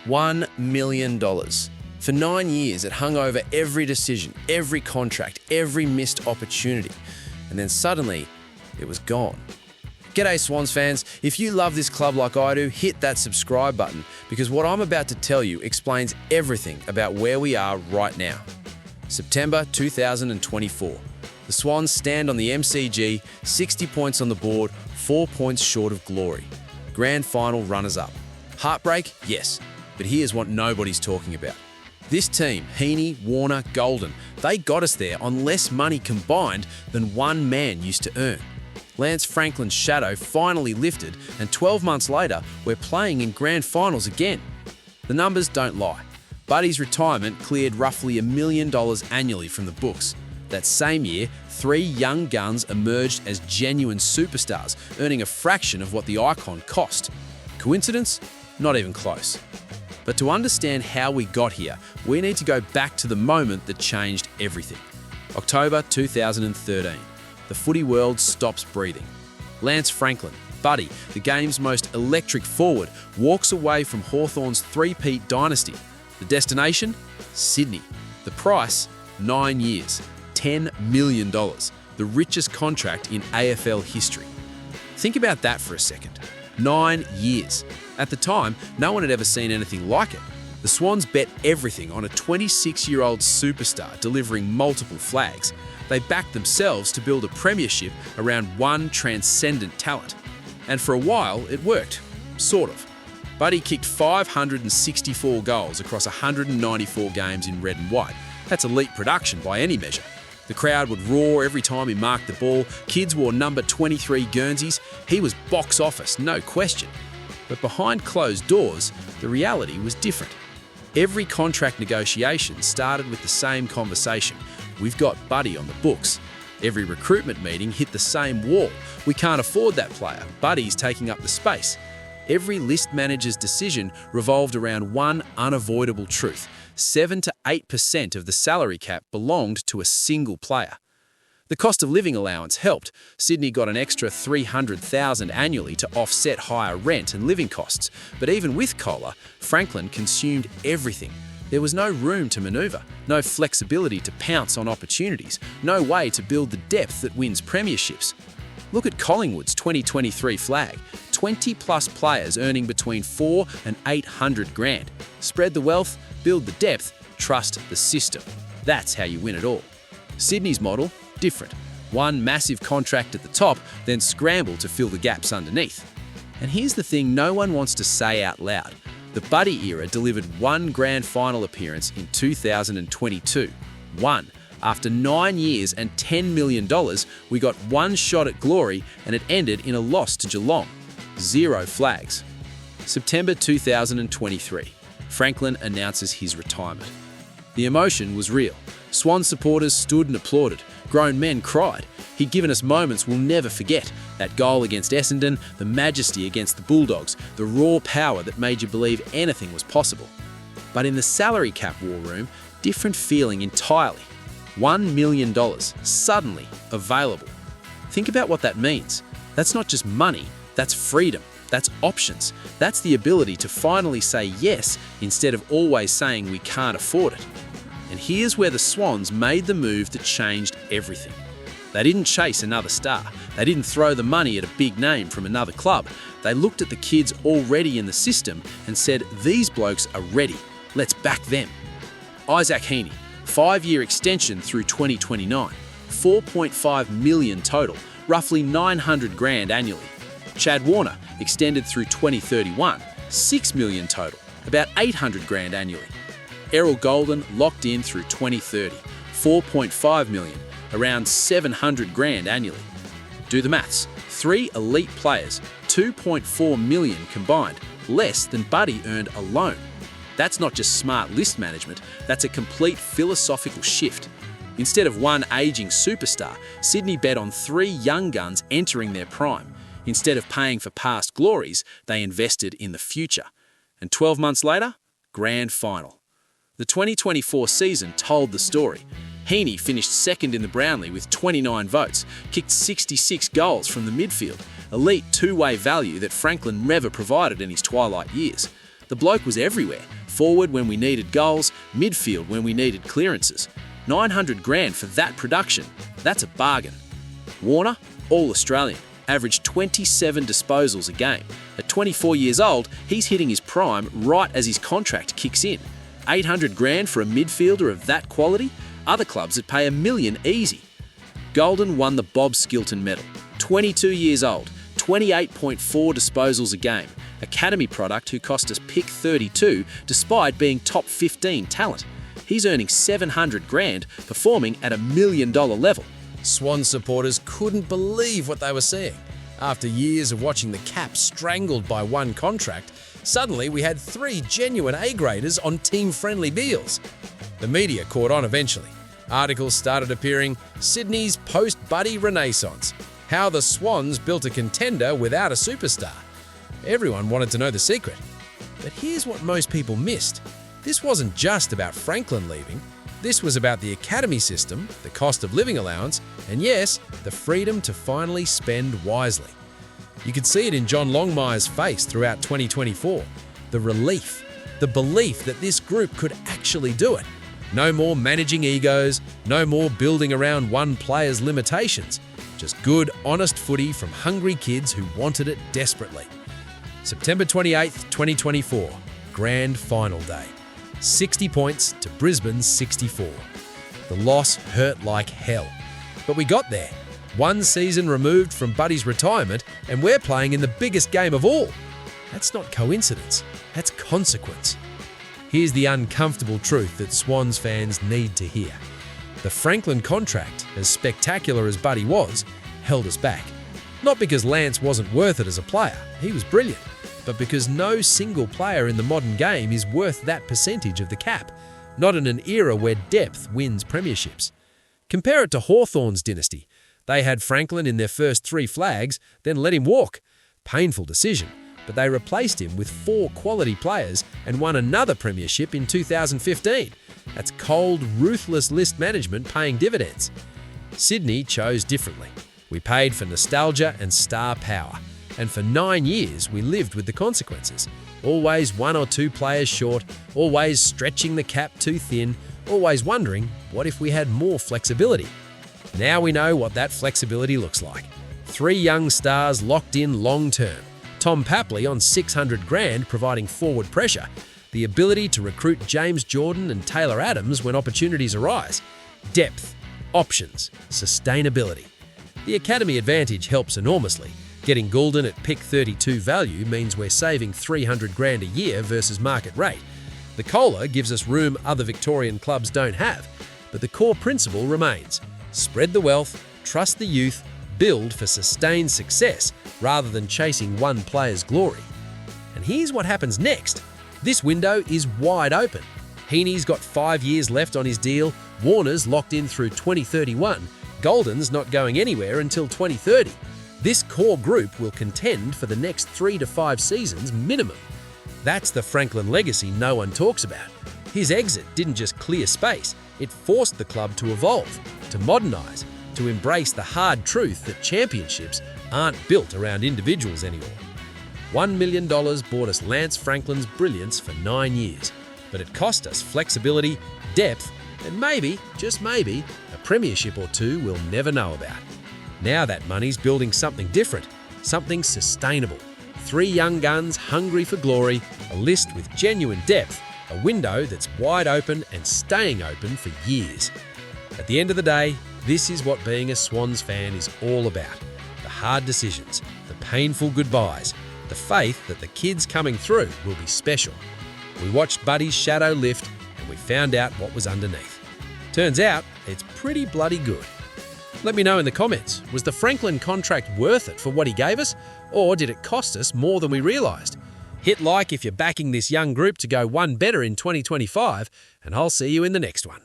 $1 million. For 9 years, it hung over every decision, every contract, every missed opportunity. And then suddenly, it was gone. G'day Swans fans, if you love this club like I do, hit that subscribe button because what I'm about to tell you explains everything about where we are right now. September 2024. The Swans stand on the MCG, 60 points on the board, 4 points short of glory. Grand final runners-up. Heartbreak? Yes, but here's what nobody's talking about. This team, Heaney, Warner, Golden, they got us there on less money combined than one man used to earn. Lance Franklin's shadow finally lifted, and 12 months later, we're playing in grand finals again. The numbers don't lie. Buddy's retirement cleared roughly $1 million annually from the books. That same year, 3 young guns emerged as genuine superstars, earning a fraction of what the icon cost. Coincidence? Not even close. But to understand how we got here, we need to go back to the moment that changed everything. October 2013. The footy world stops breathing. Lance Franklin, Buddy, the game's most electric forward, walks away from Hawthorn's three-peat dynasty. The destination? Sydney. The price? 9 years, $10 million, the richest contract in AFL history. Think about that for a second. 9 years. At the time, no one had ever seen anything like it. The Swans bet everything on a 26-year-old superstar delivering multiple flags. They backed themselves to build a premiership around one transcendent talent. And for a while, it worked. Sort of. Buddy kicked 564 goals across 194 games in red and white. That's elite production by any measure. The crowd would roar every time he marked the ball. Kids wore number 23 Guernseys. He was box office, no question. But behind closed doors, the reality was different. Every contract negotiation started with the same conversation. We've got Buddy on the books. Every recruitment meeting hit the same wall. We can't afford that player. Buddy's taking up the space. Every list manager's decision revolved around one unavoidable truth. 7 to 8% of the salary cap belonged to a single player. The cost of living allowance helped. Sydney got an extra $300,000 annually to offset higher rent and living costs. But even with COLA, Franklin consumed everything. There was no room to manoeuvre, no flexibility to pounce on opportunities, no way to build the depth that wins premierships. Look at Collingwood's 2023 flag, 20-plus players earning between $400 and $800 grand. Spread the wealth, build the depth, trust the system. That's how you win it all. Sydney's model, different. One massive contract at the top, then scramble to fill the gaps underneath. And here's the thing no one wants to say out loud. The Buddy era delivered one grand final appearance in 2022. One. After 9 years and $10 million, we got one shot at glory and it ended in a loss to Geelong. 0 flags. September 2023. Franklin announces his retirement. The emotion was real. Swan supporters stood and applauded. Grown men cried. He'd given us moments we'll never forget. That goal against Essendon, the majesty against the Bulldogs, the raw power that made you believe anything was possible. But in the salary cap war room, different feeling entirely. $1 million, suddenly available. Think about what that means. That's not just money, that's freedom, that's options. That's the ability to finally say yes instead of always saying we can't afford it. And here's where the Swans made the move that changed everything. They didn't chase another star. They didn't throw the money at a big name from another club. They looked at the kids already in the system and said, these blokes are ready. Let's back them. Isaac Heaney, 5-year extension through 2029, $4.5 million total, roughly $900,000 annually. Chad Warner, extended through 2031, $6 million total, about $800,000 annually. Errol Golden locked in through 2030, $4.5 million, around $700,000 annually. Do the maths. 3 elite players, $2.4 million combined, less than Buddy earned alone. That's not just smart list management, that's a complete philosophical shift. Instead of one aging superstar, Sydney bet on 3 young guns entering their prime. Instead of paying for past glories, they invested in the future. And 12 months later, grand final. The 2024 season told the story. Heaney finished second in the Brownlee with 29 votes, kicked 66 goals from the midfield, elite two-way value that Franklin never provided in his twilight years. The bloke was everywhere. Forward when we needed goals, midfield when we needed clearances. 900 grand for that production. That's a bargain. Warner, all Australian, averaged 27 disposals a game. At 24 years old, he's hitting his prime right as his contract kicks in. 800 grand for a midfielder of that quality? Other clubs would pay $1 million easy. Golden won the Bob Skilton medal. 22 years old, 28.4 disposals a game. Academy product who cost us pick 32 despite being top 15 talent. He's earning 700 grand, performing at $1 million level. Swans supporters couldn't believe what they were seeing. After years of watching the cap strangled by one contract, suddenly we had 3 genuine A-graders on team-friendly deals. The media caught on eventually. Articles started appearing, Sydney's post-Buddy renaissance, how the Swans built a contender without a superstar. Everyone wanted to know the secret. But here's what most people missed. This wasn't just about Franklin leaving. This was about the academy system, the cost of living allowance, and yes, the freedom to finally spend wisely. You could see it in John Longmire's face throughout 2024. The relief, the belief that this group could actually do it. No more managing egos, no more building around one player's limitations. Just good, honest footy from hungry kids who wanted it desperately. September 28th, 2024, grand final day. 60 points to Brisbane's 64. The loss hurt like hell. But we got there. 1 season removed from Buddy's retirement, and we're playing in the biggest game of all. That's not coincidence, that's consequence. Here's the uncomfortable truth that Swans fans need to hear. The Franklin contract, as spectacular as Buddy was, held us back. Not because Lance wasn't worth it as a player, he was brilliant, but because no single player in the modern game is worth that percentage of the cap, not in an era where depth wins premierships. Compare it to Hawthorn's dynasty. They had Franklin in their first 3 flags, then let him walk. Painful decision, but they replaced him with 4 quality players and won another premiership in 2015. That's cold, ruthless list management paying dividends. Sydney chose differently. We paid for nostalgia and star power. And for 9 years, we lived with the consequences. Always 1 or 2 players short, always stretching the cap too thin, always wondering, what if we had more flexibility? Now we know what that flexibility looks like. 3 young stars locked in long term. Tom Papley on 600 grand providing forward pressure. The ability to recruit James Jordan and Taylor Adams when opportunities arise. Depth, options, sustainability. The academy advantage helps enormously. Getting Goulden at pick 32 value means we're saving 300 grand a year versus market rate. The COLA gives us room other Victorian clubs don't have, but the core principle remains. Spread the wealth, trust the youth, build for sustained success rather than chasing one player's glory. And here's what happens next. This window is wide open. Heaney's got 5 years left on his deal, Warner's locked in through 2031, Golden's not going anywhere until 2030. This core group will contend for the next 3 to 5 seasons minimum. That's the Franklin legacy no one talks about. His exit didn't just clear space, it forced the club to evolve, to modernise, to embrace the hard truth that championships aren't built around individuals anymore. $1 million bought us Lance Franklin's brilliance for 9 years, but it cost us flexibility, depth, and maybe, just maybe, a premiership or 2 we'll never know about. Now that money's building something different, something sustainable. 3 young guns hungry for glory, a list with genuine depth, a window that's wide open and staying open for years. At the end of the day, this is what being a Swans fan is all about. The hard decisions, the painful goodbyes, the faith that the kids coming through will be special. We watched Buddy's shadow lift and we found out what was underneath. Turns out, it's pretty bloody good. Let me know in the comments, was the Franklin contract worth it for what he gave us, or did it cost us more than we realised? Hit like if you're backing this young group to go one better in 2025, and I'll see you in the next one.